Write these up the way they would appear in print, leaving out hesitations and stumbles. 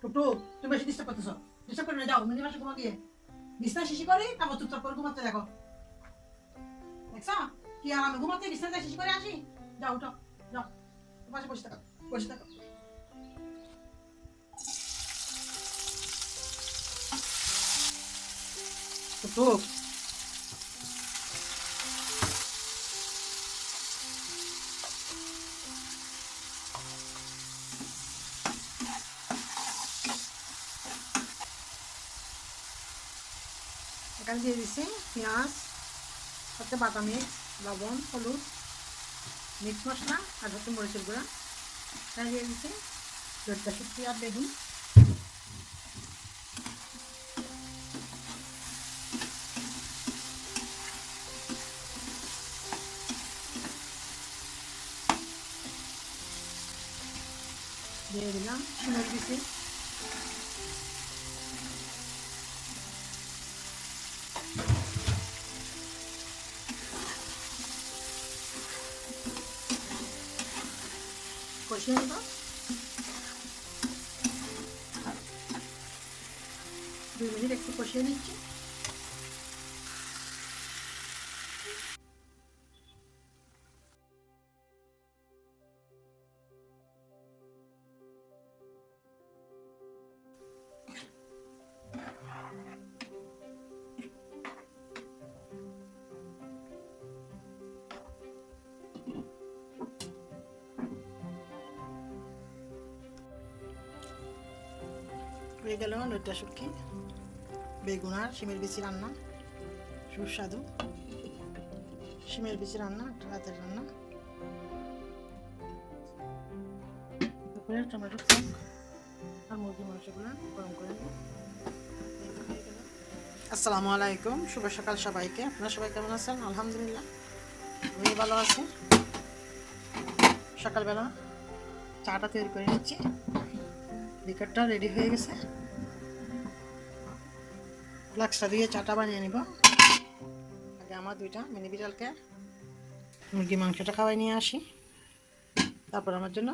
টুকটু তুমি বেশি ডিস্টার্ব করতেছো, ডিস্টার্ব করে না, যাও মিনি মাসে ঘুমা গিয়ে বিছনা শিশি করে তারপর চুপচাপ করে ঘুমাতে দেখো। দেখছো কি আর আমি ঘুমাতে বিছনা শিশি করে আসি? যাও উঠো, যাও পাশে বসে থাকো, বসে থাকো। টুকটু এখানে দিয়ে দিচ্ছি পেঁয়াজ, সাথে বাটা মিক্স, লবণ, হলুদ, মিক্স মশলা আর হচ্ছে মরিচের গুঁড়া। এখানে দিয়ে দিচ্ছি লটকা শুটকি আর বেগুন। দিয়ে দিলাম শিমের বিচি, কষিয়ে নেব 2 মিনিট, একটু কষিয়ে নিচ্ছি। হয়ে গেল লইট্টা শুটকি, বেগুন আর শিমের বিচি রান্না, সুস্বাদু শিমের বিচি রান্না, একটা রাতের রান্না। তারপরে টমেটো সস আর মুরগির মাংসগুলো গরম করে নেব। আসসালামু আলাইকুম, শুভ সকাল সবাইকে। আপনারা সবাই কেমন আছেন? আলহামদুলিল্লাহ আমি ভালো আছি। সকালবেলা চাটা তৈরি করে নিচ্ছি, লিকারটা রেডি হয়ে গেছে, ফ্লাক্সটা দিয়ে চাটা বানিয়ে নিব। আগে আমার 2টা মিনি বিড়ালকে মুরগি মাংসটা খাওয়াই নিয়ে আসি, তারপর আমার জন্য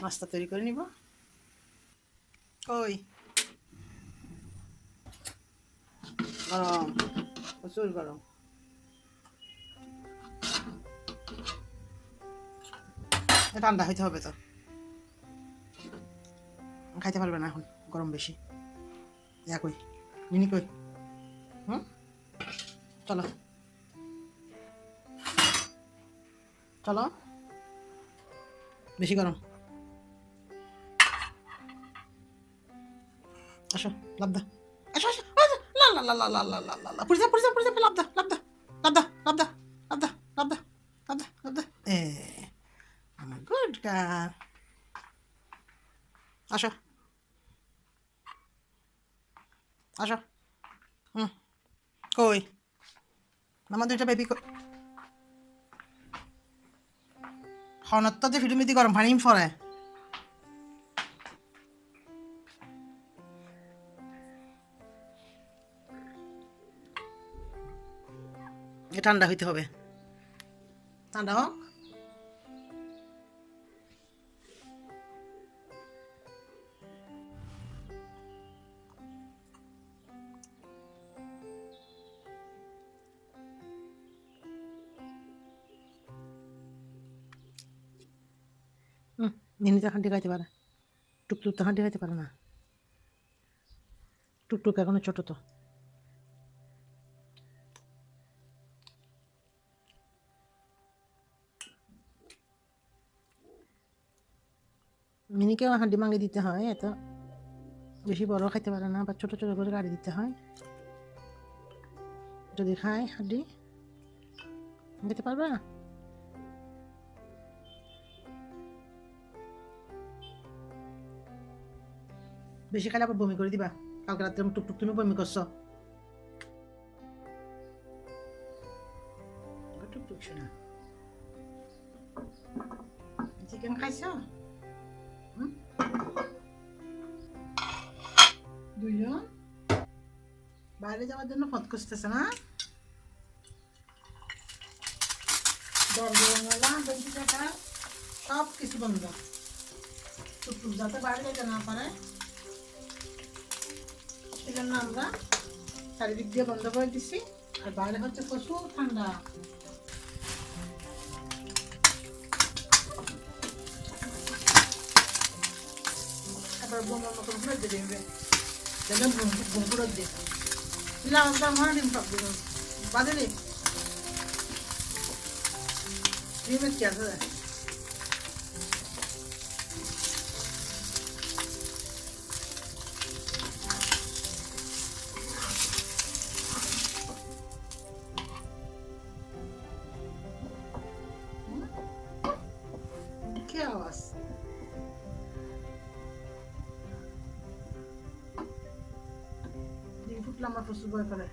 নাস্তা তৈরি করে নিব। ওই গরম, প্রচুর গরম। ঠান্ডা হইতে হবে তো, খাইতে পারবে না এখন, গরম বেশি। কই মিনি কই? চলো চলো, বেশি গরম। আসো লাভ দা, আসো আসো, লা লা লা লা লা লা লা লা লা, পুরি যা পুরি যা পুরি যা, লাভ দা লাভ দা লাভ দা লাভ দা লাভ দা লাভ দা লাভ দা লাভ দা। আমার গুড গার্ল, আসো আসো। কই আমার 2টা বেবি হনত্তাতে ফিটুমিতি গরম পানি ফরে ঠান্ডা হইতে হবে, ঠান্ডা হোক। মিনিতে হাঁটি খাইতে পারে, টুকটুক তো হাঁটি খাইতে পারে না, টুকটুক এখনো ছোট তো। মিনিকেও হাঁডি মাঙ্গে দিতে হয়, এত বেশি বড় খাইতে পারে না, বা ছোট ছোট করে গাড়ি দিতে হয়। যদি খায় হাঁডি খেতে পারবে না। বেশি খাইলে আবার বমি করে দিবা। কালকে রাত্রে টুকটুক তুমি বমি করছো। টুকটুক শোনা, চিকেন খাইছো? 2জন বাইরে যাওয়ার জন্য পথ খুঁজতেছে না, দরজা বেশি টাকা সব কিছু বন্ধ। টুকটুক যাতে বাইরে যেতে না পারে ছিলাম না আমরা, চারিদিক দিয়ে বন্ধ করে দিছি, আর বাইরে হচ্ছে প্রচুর ঠান্ডা। এবার বোমার মতন ঘুরে দেবে, দেখবেন ঘুরে দিয়ে লাগাম হয় ডিম সব দিন বাদে দিন ডিমের কি আছে। কি আওয়াজ? ডিম ফুটলে আমার প্রচুর ভয় করে।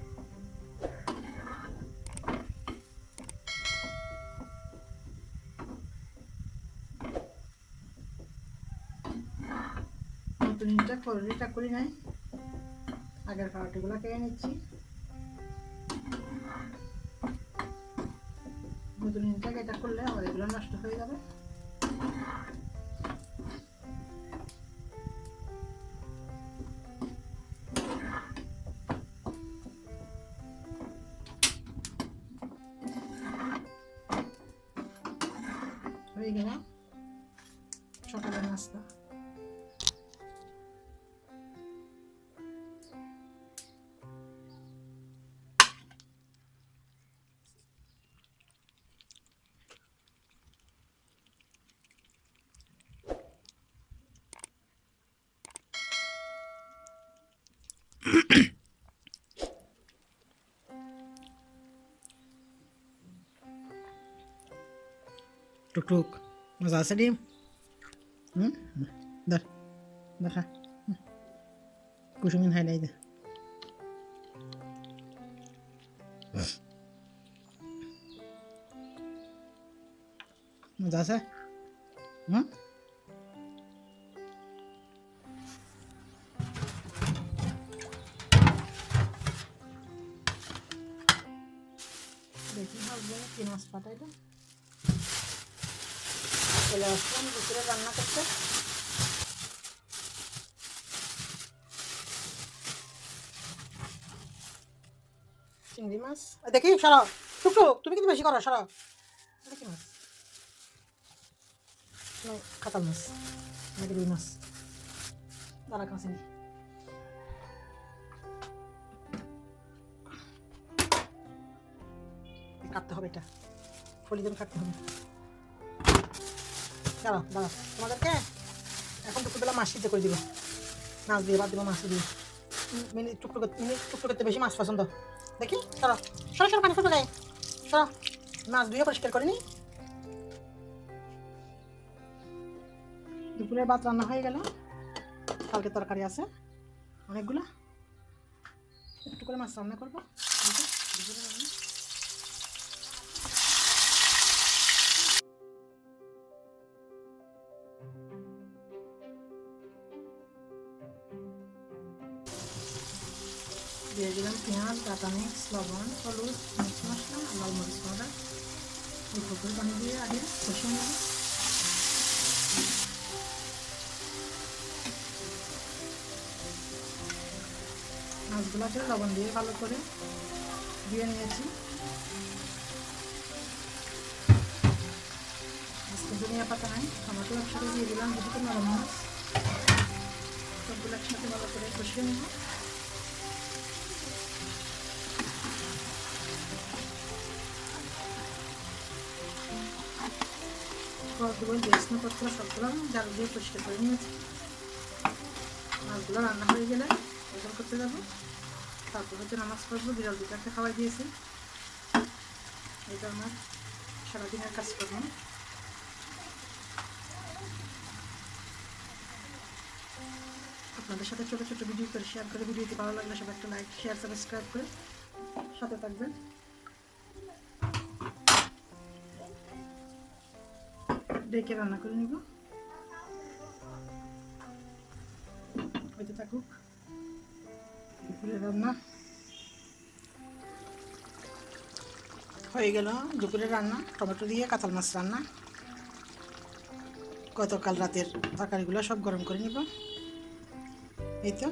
নতুন এটা করি নাই, আগের পাউরুটিগুলো খেয়ে নিচ্ছি। নতুন ইনটাকে এটা করলে আমার এগুলো নষ্ট হয়ে যাবে। হয়ে গেল সকালের নাস্তা। টুকটুক মজা আছে ডিম? ধর দেখা কুসুমিন হাই নাই দে। মজা আছে? দেখি ভাববো কি মাছ পাঠাইটা চলে আসলাম দুপুরে রান্না করতে। চিংড়ি মাছ দেখি সরাও, টুকটুক তুমি কিন্তু বেশি করো, সরাও। দেখি মাছ কাতাল মাছ নাকি রুই মাছ, দাঁড়া কাছে নি কাটতে হবে, এটা ফলি দিয়ে কাটতে হবে। দাঁড়া দাঁড়া, তোমাদেরকে এখন দুপুরবেলা মাছ সিদ্ধ করে দিব, মাছ দিয়ে বাদ দিব, মাছ দিয়ে মিনি টুকটুক করতে বেশি মাছ পছন্দ। দেখি সরো সরো সরো, পানি ফুটে গায়ে সরো, মাছ ধুয়ে পরিষ্কার করে নি। দুপুরের ভাত রান্না হয়ে গেল, কালকে তরকারি আছে অনেকগুলো, একটু করে মাছ রান্না করবো। দুপুরে রান্না দিয়ে দিলাম পেঁয়াজ, কাঁচা মিক্স, লবণ, হলুদ, মিক্স মশলা, লাল মরিচ পাউডার, এই পুকুর পানি দিয়ে আগে কষিয়ে নেব। মাছগুলোকে লবণ দিয়ে ভালো করে দিয়ে নিয়েছি। আজকে ধনিয়া পাতা নাই, টমেটো একসাথে দিয়ে দিলাম, দুটো নরম মাছ, সবগুলো একসাথে ভালো করে কষিয়ে নেব। সবগুলো বেসনপত্র সবগুলো জাল দিয়ে পরিষ্কার করে নিয়েছি। মাছগুলো রান্না হয়ে গেলে ওজন করতে যাবো, তারপর হচ্ছে নামাজ পড়বো। বিড়াল দুটাকে খাওয়াই দিয়েছি, এটা আমার সারাদিনের কাজ করবো। আপনাদের সাথে ছোটো ছোটো ভিডিও করে শেয়ার করে, ভিডিওটি ভালো লাগলে সবাই একটা লাইক শেয়ার সাবস্ক্রাইব করে সাথে থাকবেন। ডেকে রান্না করে নিব, হইতে থাকুক দুপুরের রান্না। হয়ে গেল দুপুরের রান্না, টমেটো দিয়ে কাঁঠাল মাছ রান্না। গতকাল রাতের তরকারিগুলো সব গরম করে নিব। এই তো